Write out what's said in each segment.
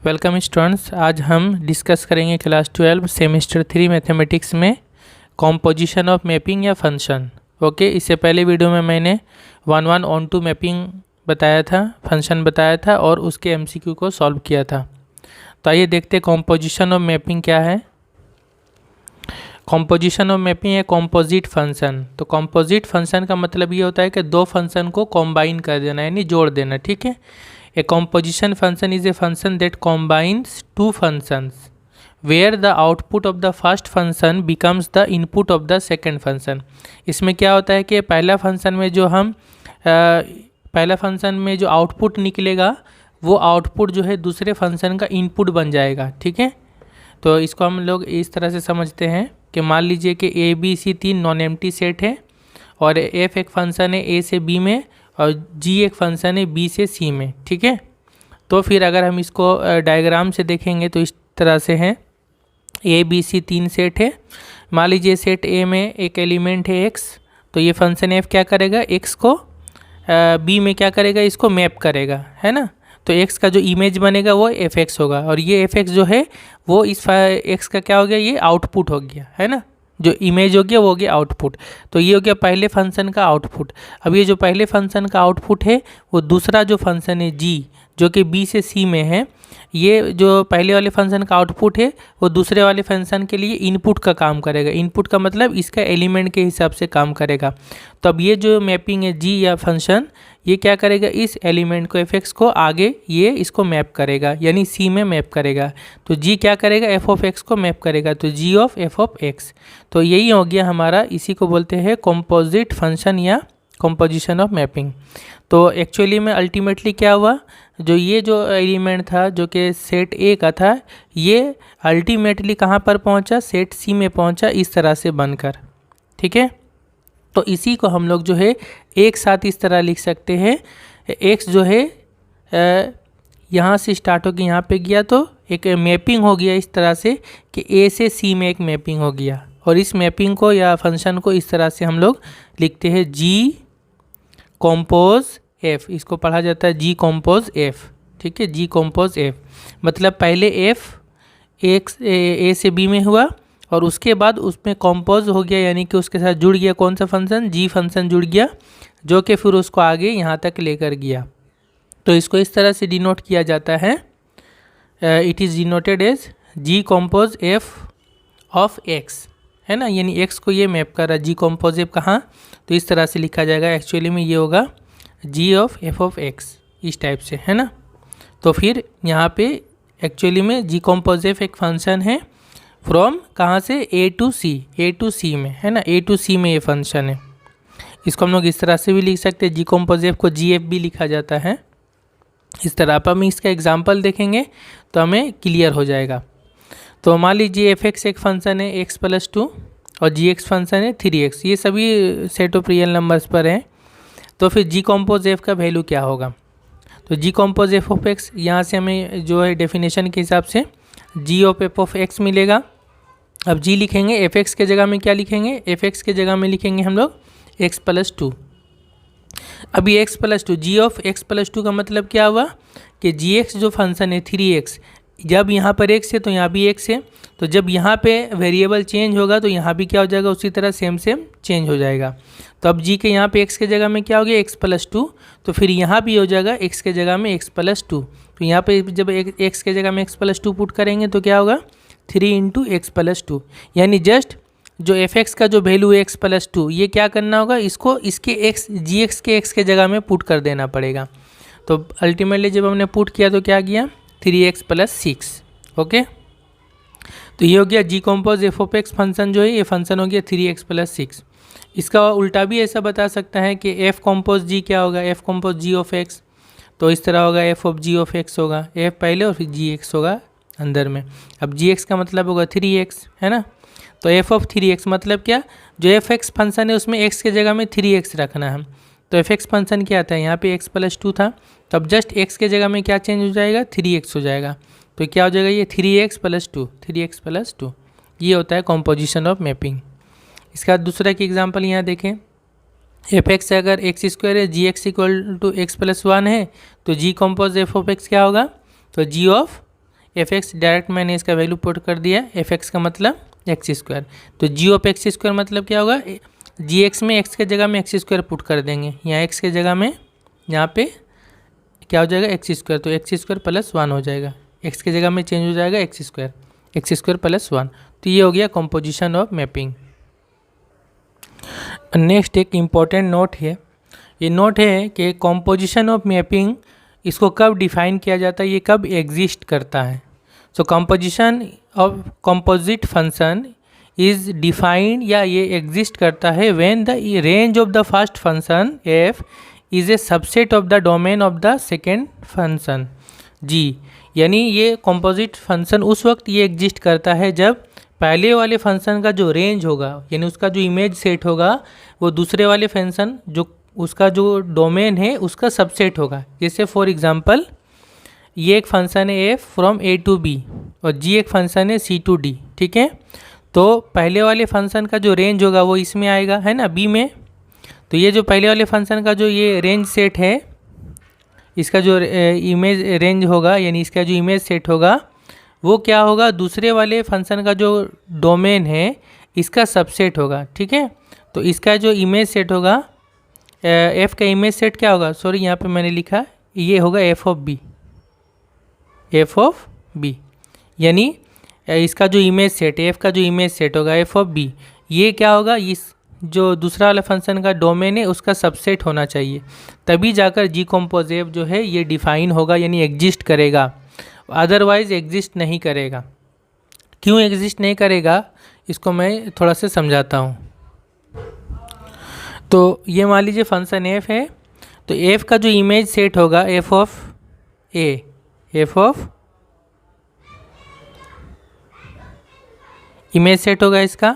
Welcome students. आज हम discuss करेंगे क्लास 12 सेमेस्टर 3 मैथमेटिक्स में कॉम्पोजिशन ऑफ मैपिंग या फंक्शन। ओके, इससे पहले वीडियो में मैंने 1 ऑन टू मैपिंग बताया था, फंक्शन बताया था और उसके एमसीक्यू को सॉल्व किया था। तो आइए देखते हैं कॉम्पोजिशन ऑफ मैपिंग क्या है। कॉम्पोजिशन ऑफ मैपिंग है कॉम्पोजिट फंक्शन। तो कॉम्पोजिट फंक्शन का मतलब ये होता है कि दो फंक्शन को कॉम्बाइन कर देना, यानी जोड़ देना। ठीक है, A composition function is a function that combines two functions where the output of the first function becomes the input of the second function। इसमें क्या होता है कि पहला फंक्शन में जो आउटपुट निकलेगा वो आउटपुट जो है दूसरे फंक्शन का इनपुट बन जाएगा। ठीक है, तो इसको हम लोग इस तरह से समझते हैं कि मान लीजिए कि A B C 3 non empty set है और एफ एक फंक्शन है ए से बी में और जी एक फंक्शन है बी से सी में। ठीक है, तो फिर अगर हम इसको डायग्राम से देखेंगे तो इस तरह से है। ए बी सी 3 सेट है। मान लीजिए सेट ए में एक एलिमेंट है एक्स, तो ये फंक्शन एफ क्या करेगा, एक्स को बी में क्या करेगा, इसको मैप करेगा, है ना। तो एक्स का जो इमेज बनेगा वो एफ एक्स होगा और ये एफ एक्स जो है वो इस एक्स का क्या हो गया, ये आउटपुट हो गया, है ना। जो इमेज हो गया वो हो गया आउटपुट। तो ये हो गया पहले फंक्शन का आउटपुट। अब ये जो पहले फंक्शन का आउटपुट है वो दूसरा जो फंक्शन है जी, जो कि बी से सी में है, ये जो पहले वाले फंक्शन का आउटपुट है वो दूसरे वाले फंक्शन के लिए इनपुट का काम करेगा। इनपुट का मतलब इसका एलिमेंट के हिसाब से काम करेगा। तो अब ये जो मैपिंग है जी या फंक्शन, ये क्या करेगा, इस एलिमेंट को एफ एक्स को आगे ये इसको मैप करेगा, यानी सी में मैप करेगा। तो जी क्या करेगा, एफ ऑफ एक्स को मैप करेगा, तो जी ऑफ एफ ऑफ एक्स। तो यही हो गया हमारा, इसी को बोलते हैं कॉम्पोजिट फंक्शन या कॉम्पोजिशन ऑफ मैपिंग। तो एक्चुअली में अल्टीमेटली क्या हुआ, जो ये जो एलिमेंट था जो कि सेट ए का था, ये अल्टीमेटली कहाँ पर पहुँचा, सेट सी में पहुँचा, इस तरह से बनकर। ठीक है, तो इसी को हम लोग जो है एक साथ इस तरह लिख सकते हैं। एक्स जो है यहाँ से स्टार्ट होकर यहाँ पे गया तो एक मैपिंग हो गया इस तरह से कि ए से सी में एक मैपिंग हो गया, और इस मैपिंग को या फंक्शन को इस तरह से हम लोग लिखते हैं जी कॉम्पोज एफ। इसको पढ़ा जाता है जी कॉम्पोज एफ। ठीक है, जी कॉम्पोज एफ मतलब पहले एफ एक्स ए से बी में हुआ और उसके बाद उसमें कॉम्पोज हो गया, यानी कि उसके साथ जुड़ गया कौन सा फंक्शन, जी फंक्शन जुड़ गया, जो कि फिर उसको आगे यहाँ तक लेकर गया। तो इसको इस तरह से डिनोट किया जाता है, it is denoted as g compose f of x, है ना। यानी एक्स को ये मैप कर रहा है, जी कॉम्पोज एफ कहाँ, तो इस तरह से लिखा जाएगा। एक्चुअली में ये होगा जी ऑफ एफ ऑफ एक्स, इस टाइप से, है ना। तो फिर यहाँ पे एक्चुअली में जी कॉम्पोज एफ एक फंक्शन है फ्रॉम कहाँ से, ए टू सी में, है ना। ए टू सी में ये फंक्शन है। इसको हम लोग इस तरह से भी लिख सकते हैं, जी कॉम्पोज एफ को जी एफ भी लिखा जाता है इस तरह। अब हम इसका एग्जांपल देखेंगे तो हमें क्लियर हो जाएगा। तो मान लीजिए एफ एक्स एक फंक्शन है एक्स प्लस 2 और जी एक्स फंक्शन है 3x, ये सभी सेट ऑफ रियल नंबर्स पर हैं। तो फिर जी कॉम्पोज एफ का वैल्यू क्या होगा, तो g compose f of x, यहाँ से हमें जो है डेफिनेशन के हिसाब से जी ऑफ एफ ऑफ एक्स मिलेगा। अब जी लिखेंगे, एफ एक्स के जगह में क्या लिखेंगे, एफ एक्स के जगह में लिखेंगे हम लोग एक्स प्लस 2। अभी x plus 2, g of x plus 2 का मतलब क्या हुआ कि जी एक्स जो फंक्शन है 3x, जब यहाँ पर एक्स है तो यहाँ भी एक्स है, तो जब यहाँ पे वेरिएबल चेंज होगा तो यहाँ भी क्या हो जाएगा, उसी तरह सेम चेंज हो जाएगा। तो अब जी के यहाँ पे एक्स के जगह में क्या हो गया, एक्स प्लस 2, तो फिर यहाँ भी हो जाएगा एक्स के जगह में एक्स प्लस 2। तो यहाँ पे जब एक्स के जगह में एक्स प्लस 2 पुट करेंगे तो क्या होगा 3 इंटू एक्स प्लस 2, यानी जस्ट जो एफ एक्स का जो वैल्यू है एक्स प्लस 2, ये क्या करना होगा, इसको इसके एक्स जी एक्स के एक्स के जगह में पुट कर देना पड़ेगा। तो अल्टीमेटली जब हमने पुट किया तो क्या गया 3x प्लस 6। ओके, तो ये हो गया g compose f of x function जो है ये फंक्शन हो गया 3x प्लस 6। इसका उल्टा भी ऐसा बता सकता है कि एफ कॉम्पोज जी क्या होगा, f compose g of x, तो इस तरह होगा f of g of x होगा, एफ पहले और फिर जी एक्स होगा अंदर में। अब जी एक्स का मतलब होगा 3x, है ना। तो एफ ऑफ 3x मतलब क्या, जो एफ एक्स फंक्शन है उसमें एक्स के जगह में 3x रखना है। तो एफ एक्स फंक्शन क्या था, यहाँ पे एक्स प्लस 2 था, तो अब जस्ट एक्स के जगह में क्या चेंज हो जाएगा, 3x हो जाएगा। तो क्या हो जाएगा, ये 3x प्लस 2, 3x प्लस 2, ये होता है कॉम्पोजिशन ऑफ मैपिंग। इसका दूसरा की एग्जांपल यहाँ देखें, एफ एक्स अगर एक्स स्क्वायर है, g x equal to x plus 1 है, तो g compose f of x क्या होगा, तो जी ऑफ एफ एक्स डायरेक्ट मैंने इसका वैल्यू पुट कर दिया, एफ एक्स का मतलब एक्स स्क्वायर, तो जी ऑफ एक्स स्क्वायर मतलब क्या होगा, जी एक्स में एक्स के जगह में एक्स स्क्वायर पुट कर देंगे, यहाँ एक्स के जगह में यहाँ पे क्या हो जाएगा एक्स स्क्वायर, तो एक्स स्क्वायर प्लस 1 हो जाएगा, एक्स के जगह में चेंज हो जाएगा एक्स स्क्वायर प्लस 1। तो ये हो गया कॉम्पोजिशन ऑफ मैपिंग। नेक्स्ट एक इम्पॉर्टेंट नोट है, ये नोट है कि कॉम्पोजिशन ऑफ मैपिंग इसको कब डिफाइन किया जाता है, ये कब एग्जिस्ट करता है। So composition of composite function is defined या ये एग्जिस्ट करता है when the range of the first function f is a subset of the domain of the second function g. यानी ये कंपोजिट फंक्शन उस वक्त ये एग्जिस्ट करता है जब पहले वाले फंक्शन का जो रेंज होगा, यानी उसका जो इमेज सेट होगा, वो दूसरे वाले फंक्शन जो उसका जो डोमेन है उसका सबसेट होगा। जैसे फॉर एग्जांपल ये एक फंक्शन है F from A to B और जी एक फंक्शन है सी टू डी, ठीक है। तो पहले वाले फंक्शन का जो रेंज होगा वो इसमें आएगा, है ना, बी में। तो ये जो पहले वाले फंक्शन का जो ये रेंज सेट है, इसका जो इमेज रेंज होगा, यानी इसका जो इमेज सेट होगा वो क्या होगा, दूसरे वाले फंक्शन का जो डोमेन है इसका सबसेट होगा, ठीक है। तो इसका जो इमेज सेट होगा, एफ का इमेज सेट क्या होगा, सॉरी यहाँ पे मैंने लिखा ये होगा एफ ऑफ बी, यानी इसका जो इमेज सेट, एफ का जो इमेज सेट होगा एफ ऑफ बी, ये क्या होगा, इस जो दूसरा वाला फंक्शन का डोमेन है उसका सबसेट होना चाहिए, तभी जाकर जी कॉम्पोज एफ जो है ये डिफाइन होगा, यानी एग्जिस्ट करेगा, अदरवाइज एग्जिस्ट नहीं करेगा। क्यों एग्जिस्ट नहीं करेगा इसको मैं थोड़ा सा समझाता हूँ। तो ये मान लीजिए फंक्शन एफ है, तो एफ का जो इमेज सेट होगा f of A, F of image set होगा इसका।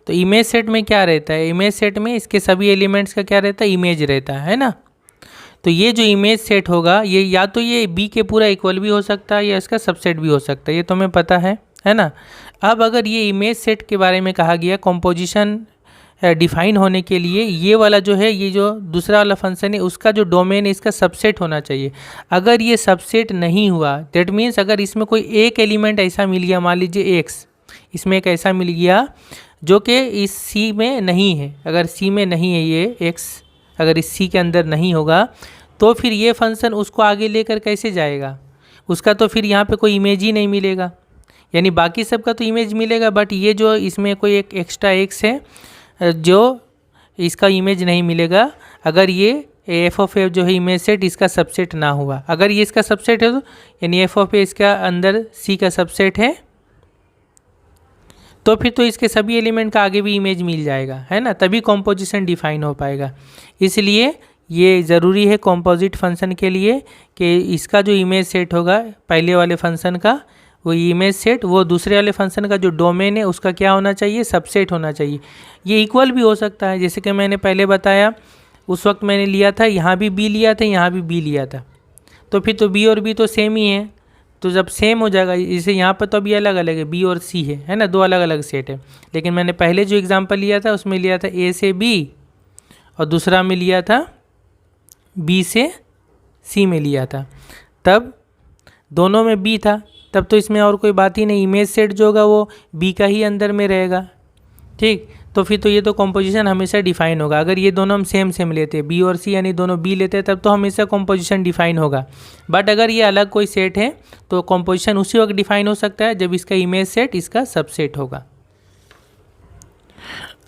तो इमेज सेट में क्या रहता है, इमेज सेट में इसके सभी एलिमेंट्स का क्या रहता है, इमेज रहता है ना। तो ये जो इमेज सेट होगा ये या तो ये बी के पूरा इक्वल भी हो सकता है या इसका सबसेट भी हो सकता है, ये तो हमें पता है ना। अब अगर ये इमेज सेट के बारे में कहा गया कॉम्पोजिशन डिफाइन होने के लिए, ये वाला जो है, ये जो दूसरा वाला फंक्शन है उसका जो डोमेन है इसका सबसेट होना चाहिए। अगर ये सबसेट नहीं हुआ, दैट मीन्स अगर इसमें कोई एक एलिमेंट ऐसा मिल गया, मान लीजिए एक्स, इसमें एक ऐसा मिल गया जो कि इस सी में नहीं है, अगर सी में नहीं है ये एक्स, अगर इस सी के अंदर नहीं होगा, तो फिर ये फंक्शन उसको आगे लेकर कैसे जाएगा, उसका तो फिर यहाँ पे कोई इमेज ही नहीं मिलेगा, यानी बाकी सब का तो इमेज मिलेगा, बट ये जो इसमें कोई एक एक्स्ट्रा एक्स है जो इसका इमेज नहीं मिलेगा अगर ये एफ ऑफ ए जो है इमेज सेट इसका सबसेट ना हुआ। अगर ये इसका सबसेट है तो यानी एफ ऑफ ए इसका अंदर सी का सबसेट है, तो फिर तो इसके सभी एलिमेंट का आगे भी इमेज मिल जाएगा, है ना, तभी कॉम्पोजिशन डिफाइन हो पाएगा। इसलिए ये ज़रूरी है कॉम्पोजिट फंक्शन के लिए कि इसका जो इमेज सेट होगा पहले वाले फंक्शन का, वो इमेज सेट वो दूसरे वाले फंक्शन का जो डोमेन है उसका क्या होना चाहिए, सबसेट होना चाहिए। ये इक्वल भी हो सकता है, जैसे कि मैंने पहले बताया, उस वक्त मैंने लिया था यहाँ भी बी लिया था, यहाँ भी बी लिया था, तो फिर तो बी और बी तो सेम ही है। तो जब सेम हो जाएगा, जैसे यहाँ पर तो अभी अलग अलग है, बी और सी है ना, दो अलग अलग सेट है। लेकिन मैंने पहले जो एग्जांपल लिया था उसमें लिया था ए से बी और दूसरा में लिया था बी से सी में लिया था, तब दोनों में बी था, तब तो इसमें और कोई बात ही नहीं, इमेज सेट जो होगा वो बी का ही अंदर में रहेगा, ठीक। तो फिर तो ये तो कॉम्पोजिशन हमेशा डिफाइन होगा। अगर ये दोनों हम सेम लेते हैं, बी और सी यानी दोनों बी लेते हैं, तब तो हमेशा कॉम्पोजिशन डिफाइन होगा। बट अगर ये अलग कोई सेट है तो कॉम्पोजिशन उसी वक्त डिफाइन हो सकता है जब इसका इमेज सेट इसका सबसेट होगा।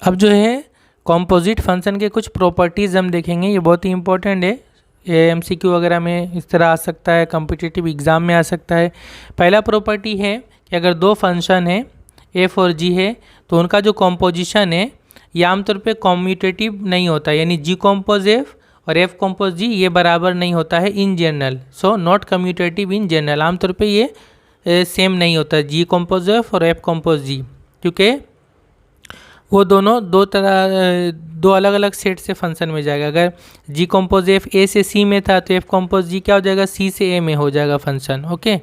अब जो है कॉम्पोजिट फंक्शन के कुछ प्रॉपर्टीज़ हम देखेंगे, ये बहुत ही इंपॉर्टेंट है, MCQ वगैरह में इस तरह आ सकता है, कॉम्पिटिटिव एग्ज़ाम में आ सकता है। पहला प्रॉपर्टी है कि अगर दो फंक्शन है एफ और जी है तो उनका जो कॉम्पोजिशन है ये आमतौर पे कॉम्यूटेटिव नहीं होता, यानी जी कॉम्पोज एफ और एफ कॉम्पोज जी ये बराबर नहीं होता है in general. So not commutative in general, आमतौर पे ये सेम नहीं होता जी कॉम्पोज एफ और एफ कॉम्पोज जी, क्योंकि वो दोनों दो अलग अलग सेट से फंक्शन में जाएगा। अगर जी कॉम्पोज एफ ए से सी में था तो एफ कॉम्पोज जी क्या हो जाएगा, सी से ए में हो जाएगा फंक्शन, ओके।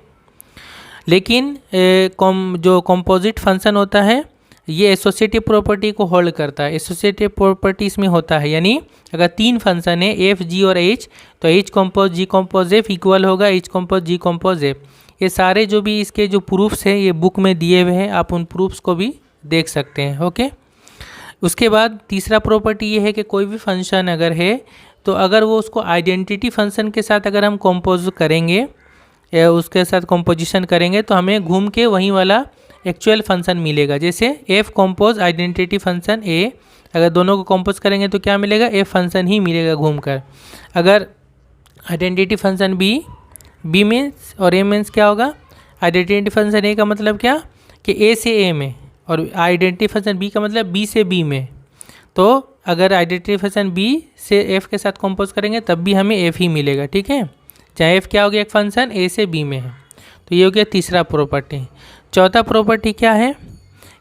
लेकिन जो कॉम्पोजिट फंक्शन होता है ये एसोसिएटिव प्रॉपर्टी को होल्ड करता है। एसोसिएटिव प्रॉपर्टी इसमें होता है, यानी अगर तीन फंक्शन है एफ जी और एच, तो एच कॉम्पोज जी कॉम्पोज एफ इक्वल होगा एच कॉम्पोज जी कॉम्पोज एफ। ये सारे जो भी इसके जो प्रूफ्स हैं ये बुक में दिए हुए हैं, आप उन प्रूफ्स को भी देख सकते हैं। ओके, उसके बाद तीसरा प्रॉपर्टी ये है कि कोई भी फंक्शन अगर है तो अगर वो उसको आइडेंटिटी फंक्शन के साथ अगर हम कंपोज करेंगे या उसके साथ कंपोजिशन करेंगे तो हमें घूम के वही वाला एक्चुअल फंक्शन मिलेगा। जैसे एफ कंपोज आइडेंटिटी फंक्शन ए, अगर दोनों को कंपोज करेंगे तो क्या मिलेगा, एफ फंक्शन ही मिलेगा घूमकर। अगर identity function B, B means और ए मीन्स क्या होगा, आइडेंटिटी फंक्शन ए का मतलब क्या कि ए से ए में, और आइडेंटिटी फंक्शन बी का मतलब बी से बी में। तो अगर आइडेंटिटी फंक्शन बी से एफ के साथ कंपोज करेंगे तब भी हमें एफ ही मिलेगा, ठीक है, चाहे एफ क्या हो गया, एक फंक्शन ए से बी में है। तो ये हो गया तीसरा प्रॉपर्टी। चौथा प्रॉपर्टी क्या है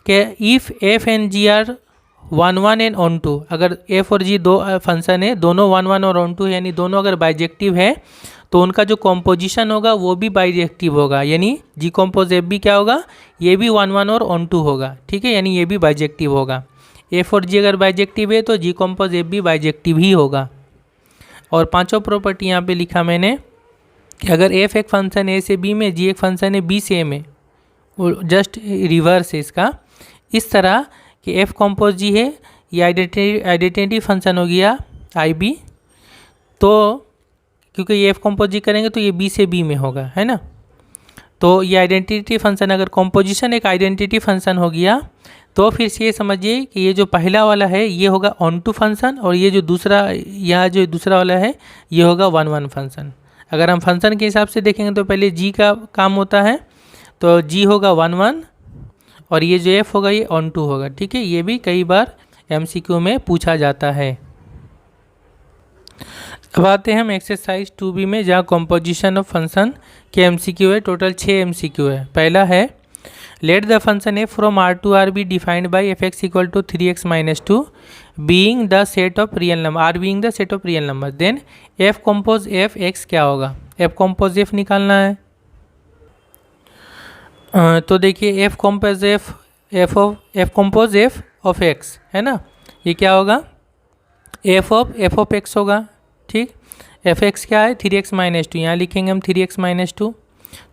कि if f and g are 1 1 and onto, अगर एफ और जी दो फंक्शन है, दोनों 1 1 और ऑन टू है, यानी दोनों अगर बाइजेक्टिव है तो उनका जो कॉम्पोजिशन होगा वो भी बाइजेक्टिव होगा, यानी जी कॉम्पोज एफ भी क्या होगा, ये भी 1 1 और ऑन टू होगा, ठीक है, यानी ये भी बाइजेक्टिव होगा। एफ और जी अगर बाइजेक्टिव है तो जी कॉम्पोज एफ भी बाइजेक्टिव ही होगा। और पांचों प्रॉपर्टी यहाँ पे लिखा मैंने कि अगर एफ एक फंक्शन ए से बी में, जी एक फंक्शन है बी से ए में, वो जस्ट रिवर्स है इसका, इस तरह कि एफ कॉम्पोज जी है, ये आइडेंटिटी फंक्शन हो गया आई बी, तो क्योंकि ये एफ कॉम्पोज जी करेंगे तो ये बी से बी में होगा, है ना। तो ये आइडेंटिटी फंक्शन अगर कॉम्पोजिशन एक आइडेंटिटी फंक्शन हो गया तो फिर से ये समझिए कि ये जो पहला वाला है ये होगा ऑन टू फंक्शन, और ये जो दूसरा, यहाँ जो दूसरा वाला है ये होगा 1 1 फंक्शन। अगर हम फंक्शन के हिसाब से देखेंगे तो पहले जी का काम होता है, तो जी होगा 1 1 और ये जो एफ होगा ये ऑन टू होगा, ठीक है। ये भी कई बार एमसीक्यू में पूछा जाता है। अब आते हैं हम एक्सरसाइज 2B में, जहाँ कॉम्पोजिशन ऑफ फंक्शन के एमसीक्यू है। टोटल 6 एमसीक्यू है। पहला है let the function f from R to R be defined by f x equal to 3x minus 2 being the set of real number, R being the set of real number, then f compose f x क्या होगा, f compose f निकालना है। तो देखिए f compose f compose f of x है ना, ये क्या होगा, एफ ऑफ एक्स होगा, ठीक। एफ एक्स क्या है, 3x माइनस 2, यहाँ लिखेंगे हम 3x माइनस 2।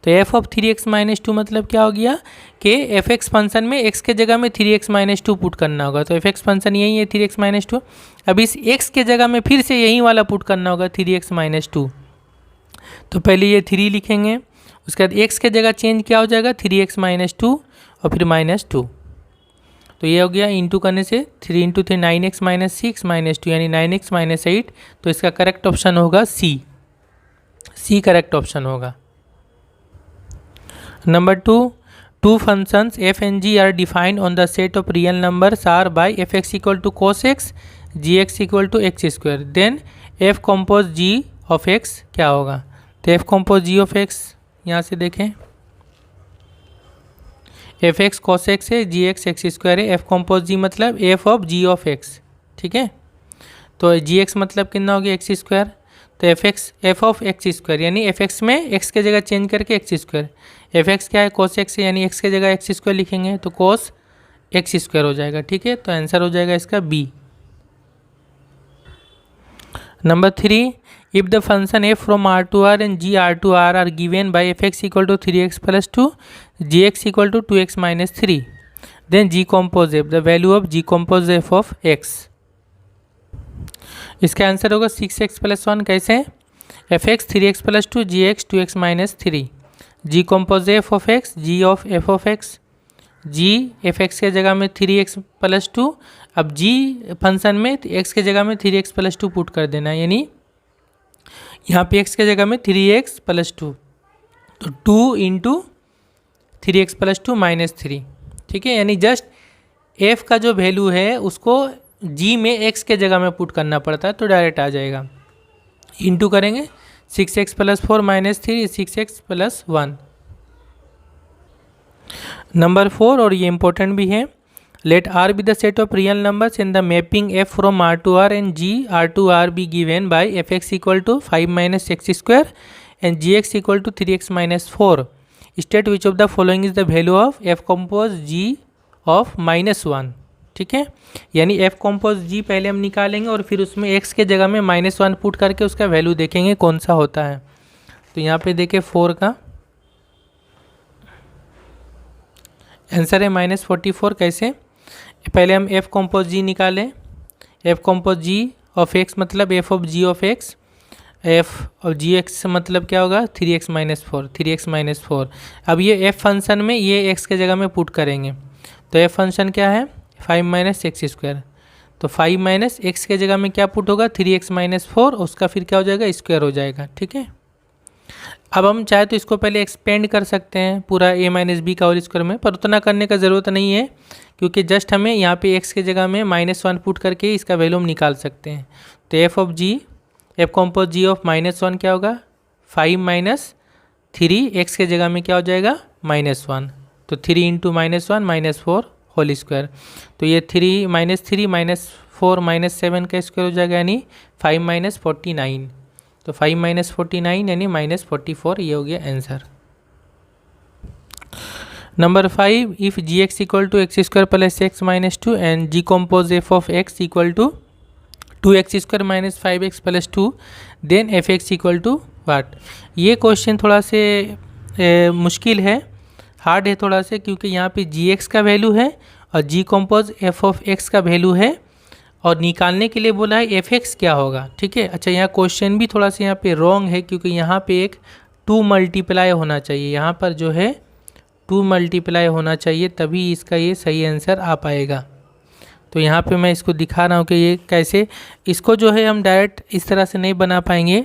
तो एफ ऑफ 3x माइनस 2 मतलब क्या हो गया कि एफ एक्स फंक्शन में x के जगह में 3x माइनस 2 पुट करना होगा। तो एफ एक्स फंक्शन यही है 3x माइनस 2। अब इस x के जगह में फिर से यही वाला पुट करना होगा 3x माइनस 2। तो पहले ये 3 लिखेंगे, उसके बाद x के जगह चेंज क्या हो जाएगा 3x माइनस 2 और फिर माइनस 2। तो ये हो गया, इंटू करने से 3 इंटू 3 9x माइनस 6 माइनस 2 यानी 9x माइनस 8। तो इसका करेक्ट ऑप्शन होगा सी करेक्ट ऑप्शन होगा। Number 2, two functions f and g are defined on the set of real numbers R by f x equal to cos x, g x equal to x square, then f compose g of x क्या होगा। तो f compose g of x यहाँ से देखें, f x cos x है, g x x square है, f compose g मतलब f of g of x, ठीक है। तो जी एक्स मतलब कितना हो गया एक्स स्क्वायर, तो एफ ऑफ एक्स स्क्वायर यानी एफ एक्स में एक्स के जगह चेंज करके एक्स स्क्वायर, एफ एक्स क्या है कोस एक्स है यानी एक्स के जगह एक्स स्क्वायर लिखेंगे तो कोस एक्स स्क्वायर हो जाएगा, ठीक है। तो आंसर हो जाएगा इसका B. Number 3, if the function f from r to r and g r to r are given by fx equal to 3x plus 2, gx equal to 2x minus 3, then g compose f, the value of g compose f of x। इसका answer होगा 6x plus 1। कैसे, fx 3x plus 2, gx 2x minus 3, g compose f of x, g of f of x, g fx के जगह में 3x plus 2, अब g function में x के जगह में 3x plus 2 पुट कर देना, यानी यहाँ पे x के जगह में 3x plus 2, तो 2 इंटू 3x plus 2 माइनस 3, ठीक है। यानी जस्ट f का जो वैल्यू है उसको g में x के जगह में पुट करना पड़ता है तो डायरेक्ट आ जाएगा। इंटू करेंगे 6x plus 4 minus 3 6x plus 1। Number 4 और ये इंपॉर्टेंट भी है, let R be the set of real numbers in the mapping f from R to R and g R to R be given by f x equal to 5 minus x square and g x equal to 3x minus 4, state which of the following is the value of f compose g of -1, ठीक है। यानी F compose जी पहले हम निकालेंगे और फिर उसमें x के जगह में -1 पुट करके उसका वैल्यू देखेंगे कौन सा होता है। तो यहाँ पे देखें 4 का, आंसर है -44। कैसे? पहले हम एफ कॉम्पोज जी निकालें। F compose g of x मतलब f of g of x, f और जी एक्स मतलब क्या होगा 3x -4, 3x -4। अब ये एफ फंक्शन में ये एक्स के जगह में पुट करेंगे, तो एफ फंक्शन क्या है 5 - x²। तो 5 - x के जगह में क्या पुट होगा 3x -4, उसका फिर क्या हो जाएगा स्क्वायर हो जाएगा। ठीक है, अब हम चाहे तो इसको पहले एक्सपेंड कर सकते हैं पूरा a - b का होल स्क्वायर में, पर उतना करने का ज़रूरत नहीं है, क्योंकि जस्ट हमें यहाँ पे x के जगह में -1 पुट करके इसका वैल्यू हम निकाल सकते हैं। तो f of g, f compose g of -1 क्या होगा 5 - 3, x के जगह में क्या हो जाएगा -1, तो 3 × -1 -4 होल स्क्वायर। तो ये 3 -4 -7 का स्क्वायर हो जाएगा, यानी 5 - 49। तो 5 - 49 यानी -44, ये हो गया answer. Number 5, if g x equal to x² + x - 2 and g compose f of x equal to 2x² - 5x + 2, then f x equal to what. ये क्वेश्चन थोड़ा से मुश्किल है, हार्ड है थोड़ा से, क्योंकि यहाँ पे जी एक्स का वैल्यू है और जी कॉम्पोज एफ ऑफ एक्स का वैल्यू है, और निकालने के लिए बोला है एफ एक्स क्या होगा। ठीक है, अच्छा यहाँ क्वेश्चन भी थोड़ा सा यहाँ पे रॉन्ग है, क्योंकि यहाँ पे एक 2 मल्टीप्लाई होना चाहिए, यहाँ पर जो है 2 मल्टीप्लाई होना चाहिए, तभी इसका ये सही आंसर आ पाएगा। तो यहाँ पे मैं इसको दिखा रहा हूँ कि ये कैसे, इसको जो है हम डायरेक्ट इस तरह से नहीं बना पाएंगे।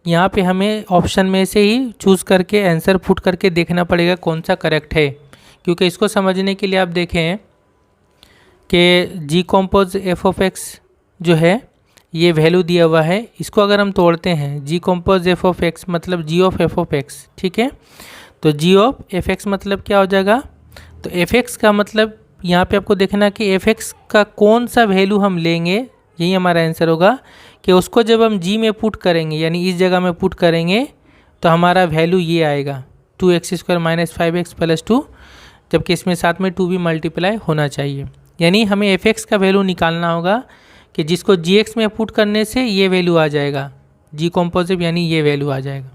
यहाँ पे हमें ऑप्शन में से ही चूज़ करके आंसर पुट करके देखना पड़ेगा कौन सा करेक्ट है, क्योंकि इसको समझने के लिए आप देखें कि जी कॉम्पोज एफ ऑफ एक्स जो है ये वैल्यू दिया हुआ है, इसको अगर हम तोड़ते हैं जी कॉम्पोज एफ ऑफ एक्स मतलब जी ऑफ एफ ऑफ एक्स। ठीक है, तो जी ऑफ एफ एक्स मतलब क्या हो जाएगा, तो एफ एक्स का मतलब यहाँ पे आपको देखना कि एफ एक्स का कौन सा वैल्यू हम लेंगे, यही हमारा आंसर होगा, कि उसको जब हम जी में पुट करेंगे यानी इस जगह में पुट करेंगे तो हमारा वैल्यू ये आएगा 2x² - 5x + 2, जबकि इसमें साथ में 2 भी मल्टीप्लाई होना चाहिए। यानी हमें एफ एक्स का वैल्यू निकालना होगा कि जिसको जी एक्स में पुट करने से ये वैल्यू आ जाएगा, जी कॉम्पोजिट यानी ये वैल्यू आ जाएगा।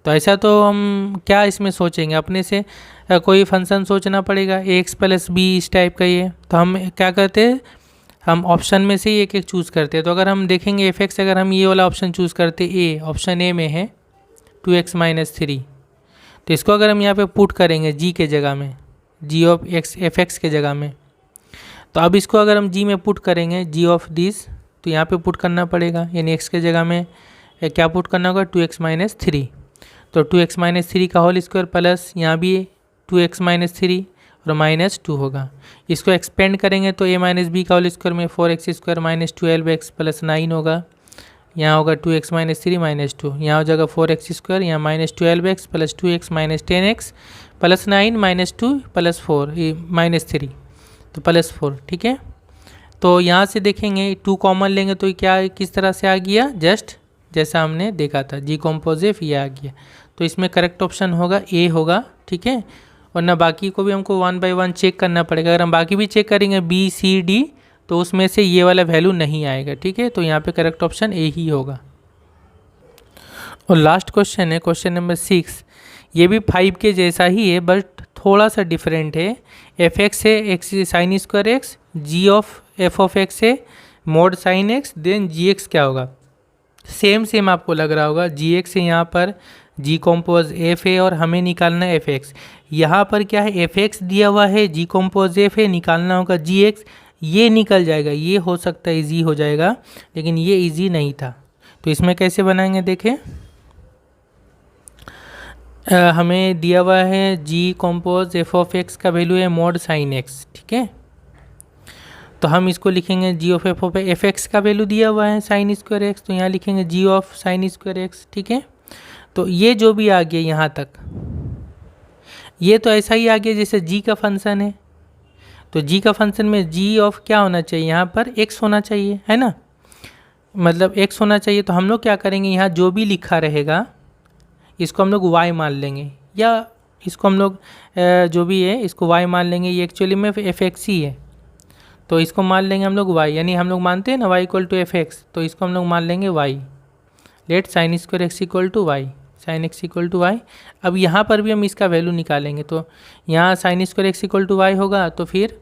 तो ऐसा तो हम क्या इसमें सोचेंगे, अपने से कोई फंक्शन सोचना पड़ेगा ax + b इस टाइप का ये। तो हम क्या करते हैं, हम ऑप्शन में से ही एक एक चूज़ करते हैं। तो अगर हम देखेंगे एफ एक्स, अगर हम ये वाला ऑप्शन चूज़ करते ए, ऑप्शन ए में है 2x - 3, तो इसको अगर हम यहाँ पे पुट करेंगे जी के जगह में, जी ऑफ एक्स एफ एक्स के जगह में, तो अब इसको अगर हम जी में पुट करेंगे जी ऑफ दिस, तो यहाँ पे पुट करना पड़ेगा, यानी एक्स के जगह में क्या पुट करना होगा 2x - 3। तो 2x - 3 का होल स्क्वायर प्लस यहाँ भी 2x - 3 और -2 होगा। इसको एक्सपेंड करेंगे तो a - b का होल स्क्वायर में 4x² - 12x + 9 होगा। यहाँ होगा 2x - 3 - 2, यहाँ हो जाएगा 4x², यहाँ -12x + 2x - 10x + 9 - 2 + 4 -3, तो +4। ठीक है, तो यहाँ से देखेंगे 2 कॉमन लेंगे तो क्या किस तरह से आ गया, जस्ट जैसा हमने देखा था जी कॉम्पोजिट ये आ गया। तो इसमें करेक्ट ऑप्शन होगा ए होगा। ठीक है, वरना बाकी को भी हमको 1 बाय 1 चेक करना पड़ेगा। अगर हम बाकी भी चेक करेंगे बी सी डी, तो उसमें से ये वाला वैल्यू नहीं आएगा। ठीक है, तो यहाँ पे करेक्ट ऑप्शन ए ही होगा। और लास्ट क्वेश्चन है क्वेश्चन नंबर 6, ये भी 5 के जैसा ही है बट थोड़ा सा डिफरेंट है। एफ एक्स है x sine square x, g of f of x है mod sine x, then g x क्या होगा, सेम आपको लग रहा होगा। जी एक्स है यहाँ पर, जी कॉम्पोज एफ है और हमें निकालना है एफ एक्स। यहाँ पर क्या है एफ एक्स दिया हुआ है, जी कॉम्पोज एफ है, निकालना होगा जी एक्स। ये निकल जाएगा, ये हो सकता है इजी हो जाएगा, लेकिन ये इजी नहीं था। तो इसमें कैसे बनाएंगे देखें, हमें दिया हुआ है जी कॉम्पोज एफ ऑफ एक्स का वैल्यू है मोड साइन एक्स। ठीक है, तो हम इसको लिखेंगे जी ऑफ एफ एक्स का वैल्यू दिया हुआ है साइन स्क्वायर एक्स, तो यहाँ लिखेंगे जी ऑफ साइन स्क्वायर एक्स। ठीक है, तो ये जो भी आ गया यहाँ तक, ये तो ऐसा ही आ गया जैसे जी का फंक्शन है। तो जी का फंक्शन में जी ऑफ क्या होना चाहिए, यहाँ पर एक्स होना चाहिए, है ना, मतलब एक्स होना चाहिए। तो हम लोग क्या करेंगे, यहाँ जो भी लिखा रहेगा इसको हम लोग वाई मान लेंगे, या इसको हम लोग जो भी है इसको वाई मान लेंगे। ये एक्चुअली में एफ एक्स ही है, तो इसको मान लेंगे हम लोग वाई, यानी हम लोग मानते हैं ना y equal to f x, तो इसको हम लोग मान लेंगे y. Let sine square x equal to y. Sine x equal to y. अब यहाँ पर भी हम इसका वैल्यू निकालेंगे, तो यहाँ sine square x equal to y होगा, तो फिर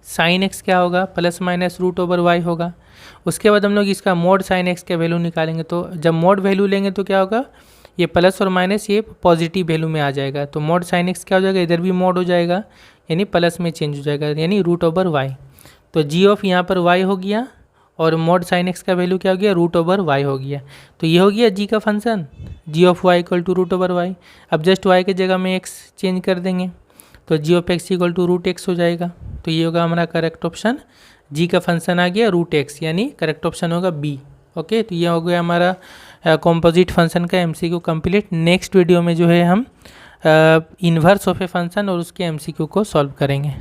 साइन एक्स क्या होगा, plus minus root over y होगा। उसके बाद हम लोग इसका मोड साइन एक्स का वैल्यू निकालेंगे, तो जब मोड वैल्यू लेंगे तो क्या होगा, ये प्लस और माइनस ये पॉजिटिव वैल्यू में आ जाएगा, तो मोड साइन एक्स क्या हो जाएगा, इधर भी मोड हो जाएगा, यानी प्लस में चेंज हो जाएगा, यानी रूट ओवर वाई। तो जी ऑफ यहाँ पर वाई हो गया और मोड साइन एक्स का वैल्यू क्या हो गया, रूट ओवर वाई हो गया। तो ये हो गया जी का function, G of Y equal to root over Y. अब जस्ट वाई के जगह में एक्स चेंज कर देंगे, तो जी of X equal to root X हो जाएगा। तो ये होगा हमारा करेक्ट ऑप्शन, जी का फंक्शन आ गया रूट एक्स, यानी करेक्ट ऑप्शन होगा बी। ओके, तो ये हो गया हमारा कॉम्पोजिट फंक्शन का एमसीक्यू कंप्लीट। नेक्स्ट वीडियो में जो है हम इन्वर्स ऑफ ए फंक्शन और उसके एमसीक्यू को सॉल्व करेंगे।